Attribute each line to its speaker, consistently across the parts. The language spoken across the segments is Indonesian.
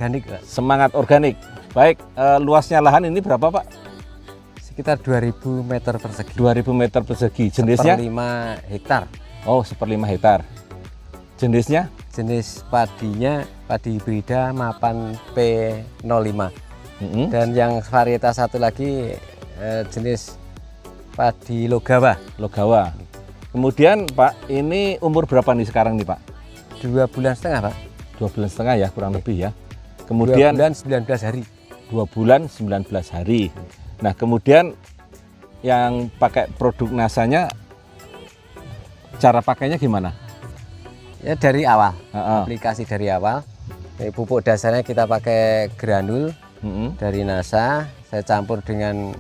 Speaker 1: organik, Pak.
Speaker 2: Semangat organik. Baik, luasnya lahan ini berapa, Pak?
Speaker 1: Sekitar 2000 meter persegi.
Speaker 2: 2000 meter persegi. Jenisnya?
Speaker 1: 1/5 hektar.
Speaker 2: Oh, 1/5 hektar. Jenisnya?
Speaker 1: Jenis padinya padi hibrida mapan P05. Dan yang varietas satu lagi jenis padi Logawa.
Speaker 2: Logawa. Kemudian Pak, ini umur berapa nih sekarang nih Pak?
Speaker 1: 2,5 bulan, Pak.
Speaker 2: 2,5 bulan ya, kurang lebih ya. Kemudian
Speaker 1: 2 bulan 19 hari.
Speaker 2: 2 bulan 19 hari. Nah, kemudian yang pakai produk NASA-nya, cara pakainya gimana?
Speaker 1: Ya dari awal,
Speaker 2: aplikasi
Speaker 1: dari awal. Pupuk dasarnya kita pakai granul dari NASA. Saya campur dengan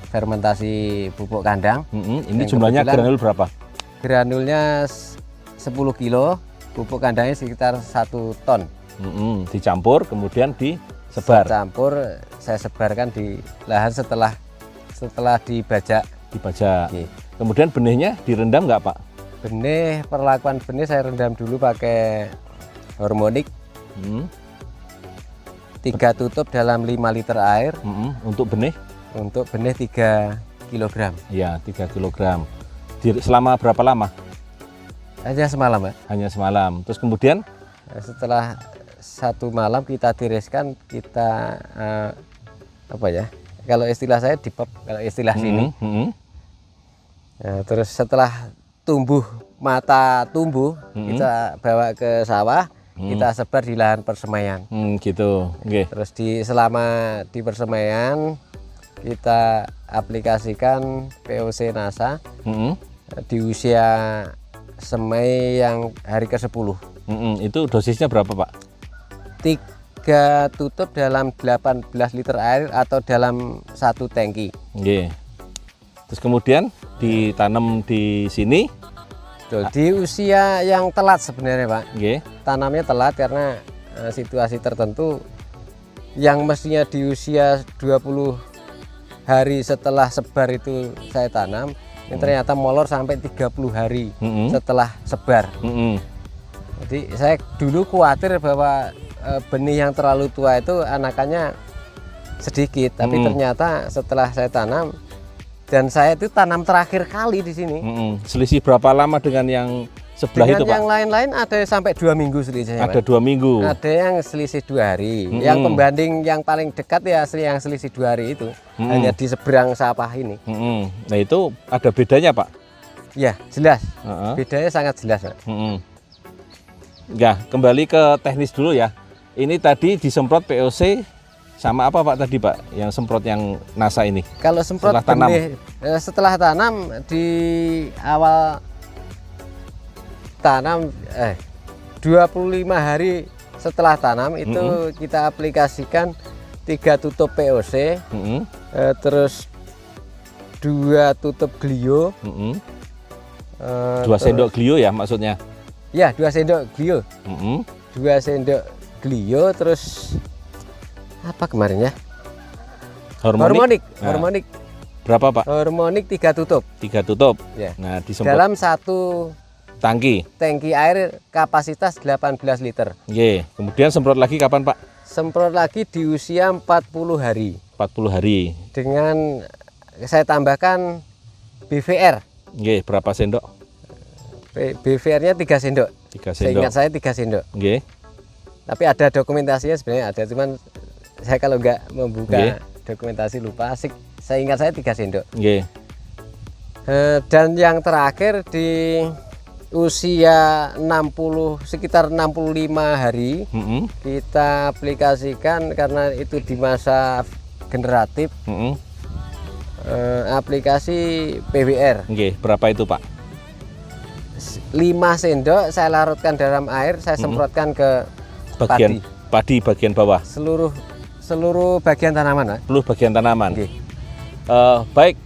Speaker 1: fermentasi pupuk kandang.
Speaker 2: Ini jumlahnya granul berapa?
Speaker 1: Granulnya 10 kilo, pupuk kandangnya sekitar 1 ton.
Speaker 2: Dicampur kemudian disebar.
Speaker 1: Saya sebarkan di lahan setelah dibajak.
Speaker 2: Oke. Kemudian benihnya direndam nggak Pak?
Speaker 1: Perlakuan benih saya rendam dulu pakai hormonik. 3 tutup dalam 5 liter air.
Speaker 2: Untuk benih?
Speaker 1: Untuk benih 3 kg.
Speaker 2: Ya, 3 kg. Selama berapa lama?
Speaker 1: Hanya semalam, Pak.
Speaker 2: Hanya semalam. Terus kemudian?
Speaker 1: Setelah 1 malam kita tiriskan, kita apa ya? Kalau istilah saya dipep, kalau istilah sini. Nah, terus setelah mata tumbuh, kita bawa ke sawah, kita sebar di lahan persemaian.
Speaker 2: Gitu. Okay.
Speaker 1: Terus selama di persemaian kita aplikasikan POC NASA di usia semai yang hari ke-10.
Speaker 2: Itu dosisnya berapa Pak?
Speaker 1: 3 tutup dalam 18 liter air atau dalam 1 tangki.
Speaker 2: Terus kemudian ditanam di sini.
Speaker 1: Di usia yang telat sebenarnya Pak. Tanamnya telat karena situasi tertentu yang mestinya di usia 20 hari setelah sebar itu saya tanam, ini ternyata molor sampai 30 hari setelah sebar. Jadi saya dulu khawatir bahwa benih yang terlalu tua itu anakannya sedikit, tapi ternyata setelah saya tanam, dan saya itu tanam terakhir kali di sini.
Speaker 2: Selisih berapa lama dengan yang sebelah
Speaker 1: dengan
Speaker 2: itu Pak?
Speaker 1: Yang lain-lain ada sampai 2 minggu selisihnya.
Speaker 2: Ada 2 minggu.
Speaker 1: Ada yang selisih 2 hari. Yang pembanding yang paling dekat ya yang selisih 2 hari itu. Hanya di seberang sawah ini.
Speaker 2: Nah itu ada bedanya Pak?
Speaker 1: Ya jelas. Bedanya sangat jelas Pak.
Speaker 2: Ya, kembali ke teknis dulu ya. Ini tadi disemprot POC sama apa Pak tadi Pak? Yang semprot yang NASA ini?
Speaker 1: Kalau semprot setelah tanam di awal tanam 25 hari setelah tanam itu kita aplikasikan 3 tutup POC, terus 2 tutup Glio,
Speaker 2: 2 sendok Glio ya maksudnya?
Speaker 1: Ya 2 sendok Glio, 2 sendok Glio, terus apa kemarin ya? Hormonik.
Speaker 2: Berapa Pak?
Speaker 1: Hormonik 3 tutup.
Speaker 2: 3 tutup.
Speaker 1: Ya.
Speaker 2: Nah disemprot
Speaker 1: dalam 1 tangki air kapasitas 18 liter.
Speaker 2: Kemudian semprot lagi kapan Pak?
Speaker 1: Semprot lagi di usia 40 hari.
Speaker 2: 40 hari.
Speaker 1: Dengan saya tambahkan BVR.
Speaker 2: Berapa sendok?
Speaker 1: BVR-nya 3 sendok.
Speaker 2: 3 sendok.
Speaker 1: Seingat saya 3 sendok. Tapi ada dokumentasinya sebenarnya ada, cuman saya kalau nggak membuka dokumentasi lupa. Saya ingat saya 3 sendok. Dan yang terakhir di usia sekitar 65 hari kita aplikasikan karena itu di masa generatif. Aplikasi PWR.
Speaker 2: Berapa itu Pak?
Speaker 1: 5 sendok saya larutkan dalam air, saya semprotkan ke
Speaker 2: padi bagian bawah.
Speaker 1: Seluruh bagian tanaman, Pak.
Speaker 2: Seluruh bagian tanaman. Baik,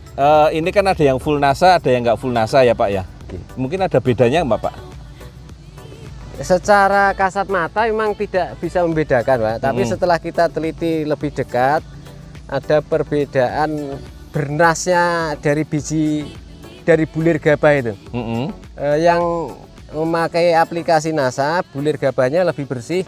Speaker 2: ini kan ada yang full NASA, ada yang nggak full NASA ya Pak ya. Mungkin ada bedanya nggak Pak?
Speaker 1: Secara kasat mata memang tidak bisa membedakan Pak, tapi setelah kita teliti lebih dekat, ada perbedaan bernasnya dari biji dari bulir gabah itu. Yang memakai aplikasi NASA, bulir gabahnya lebih bersih,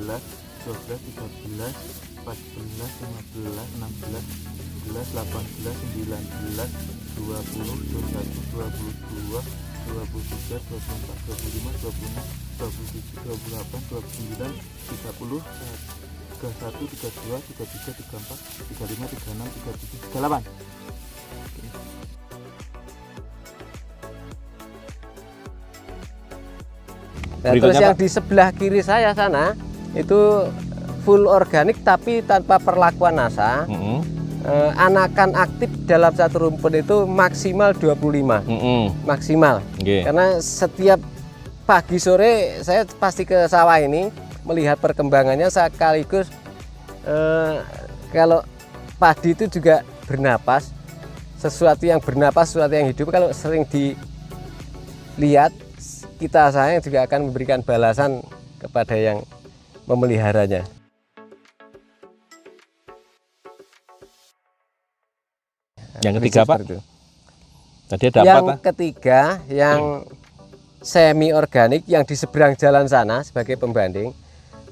Speaker 3: 12, 13, 14, 15, 16, 17, 18, 19, 20, 21, 22, 23, 24, 25, 26, 27, 28, 29, 30, 31, 32, 33, 34, 35, 36, 37, 38.
Speaker 1: Nah, terus yang di sebelah kiri saya sana itu full organik tapi tanpa perlakuan NASA. Anakan aktif dalam satu rumput itu maksimal 25. Maksimal. Karena setiap pagi sore saya pasti ke sawah ini melihat perkembangannya, sekaligus kalau padi itu juga bernapas, sesuatu yang bernapas, sesuatu yang hidup. Kalau sering dilihat, kita sayang juga akan memberikan balasan kepada yang memeliharanya.
Speaker 2: Yang ketiga Pak? Tadi ada
Speaker 1: yang
Speaker 2: apa?
Speaker 1: Ketiga, yang semi organik yang di seberang jalan sana sebagai pembanding,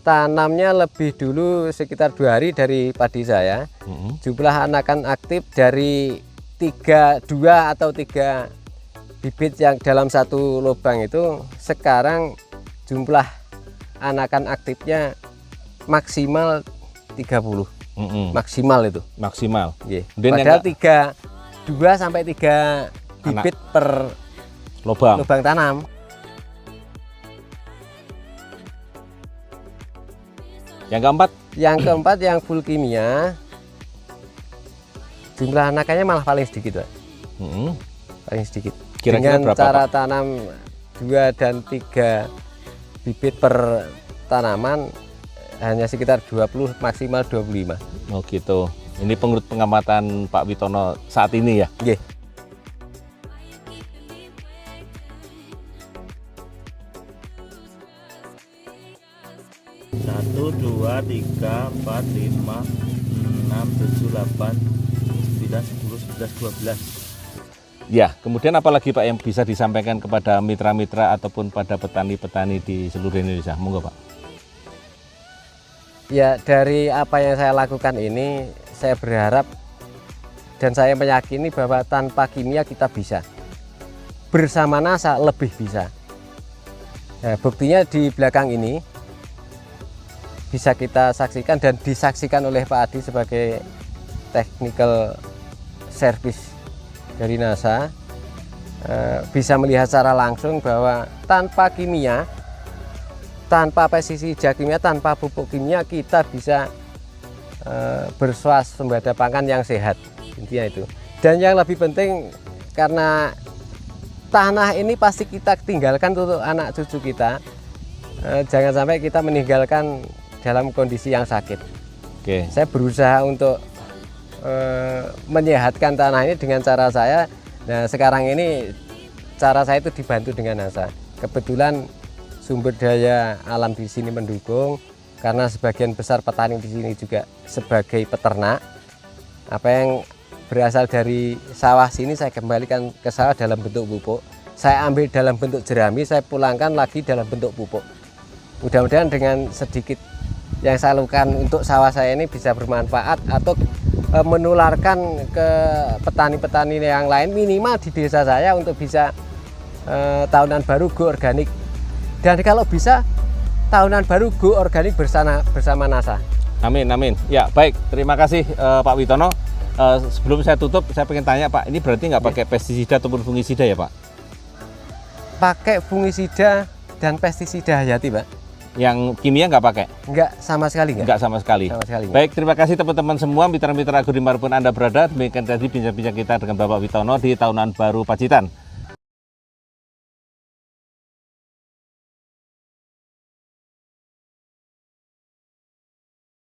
Speaker 1: tanamnya lebih dulu sekitar 2 hari dari padi saya. Jumlah anakan aktif dari 2 atau 3 bibit yang dalam satu lubang itu, sekarang jumlah anakan aktifnya maksimal 30. Maksimal itu.
Speaker 2: Maksimal.
Speaker 1: Padahal 2 sampai 3 bibit per lubang tanam.
Speaker 2: Yang keempat?
Speaker 1: Yang keempat yang full kimia, jumlah anakannya malah paling sedikit, Pak. Paling sedikit.
Speaker 2: Kira-kira
Speaker 1: dengan
Speaker 2: berapa,
Speaker 1: cara
Speaker 2: Pak?
Speaker 1: tanam 2 dan 3 bibit per tanaman hanya sekitar 20, maksimal 25.
Speaker 2: Oh gitu. Ini menurut pengamatan Pak Witono saat ini ya?
Speaker 1: Nggih.
Speaker 3: Satu, 2, 3, 4, 5, 6, 7, 8, 9, 10, 11, 12.
Speaker 2: Ya, kemudian apalagi Pak yang bisa disampaikan kepada mitra-mitra ataupun pada petani-petani di seluruh Indonesia? Monggo Pak.
Speaker 1: Ya, dari apa yang saya lakukan ini, saya berharap dan saya meyakini bahwa tanpa kimia kita bisa. Bersama NASA lebih bisa. Nah, buktinya di belakang ini bisa kita saksikan dan disaksikan oleh Pak Adi sebagai technical service dari NASA. bisa melihat secara langsung bahwa tanpa kimia, tanpa pestisida kimia, tanpa pupuk kimia kita bisa berswasembada pangan yang sehat, intinya itu. Dan yang lebih penting, karena tanah ini pasti kita tinggalkan untuk anak cucu kita, jangan sampai kita meninggalkan dalam kondisi yang sakit.
Speaker 2: Oke.
Speaker 1: Saya berusaha untuk menyehatkan tanah ini dengan cara saya. Nah, sekarang ini cara saya itu dibantu dengan NASA. Kebetulan sumber daya alam di sini mendukung, karena sebagian besar petani di sini juga sebagai peternak. Apa yang berasal dari sawah sini saya kembalikan ke sawah dalam bentuk pupuk. Saya ambil dalam bentuk jerami, saya pulangkan lagi dalam bentuk pupuk. Mudah-mudahan dengan sedikit yang saya lakukan untuk sawah saya ini bisa bermanfaat atau menularkan ke petani-petani yang lain, minimal di desa saya, untuk bisa tahunan baru go organik. Dan kalau bisa tahunan baru go organik bersama NASA.
Speaker 2: Amin, amin. Ya, baik. Terima kasih Pak Witono. Sebelum saya tutup, saya pengen tanya Pak, ini berarti nggak pakai pestisida ataupun fungisida ya Pak?
Speaker 1: Pakai fungisida dan pestisida hayati, Pak.
Speaker 2: Yang kimia nggak pakai?
Speaker 1: Enggak, sama sekali enggak.
Speaker 2: Enggak sama sekali.
Speaker 1: Sama sekali.
Speaker 2: Baik, terima kasih teman-teman semua, mitra-mitra agro dimanapun Anda berada. Demikian tadi bincang-bincang kita dengan Bapak Witono di Tahunan Baru Pacitan.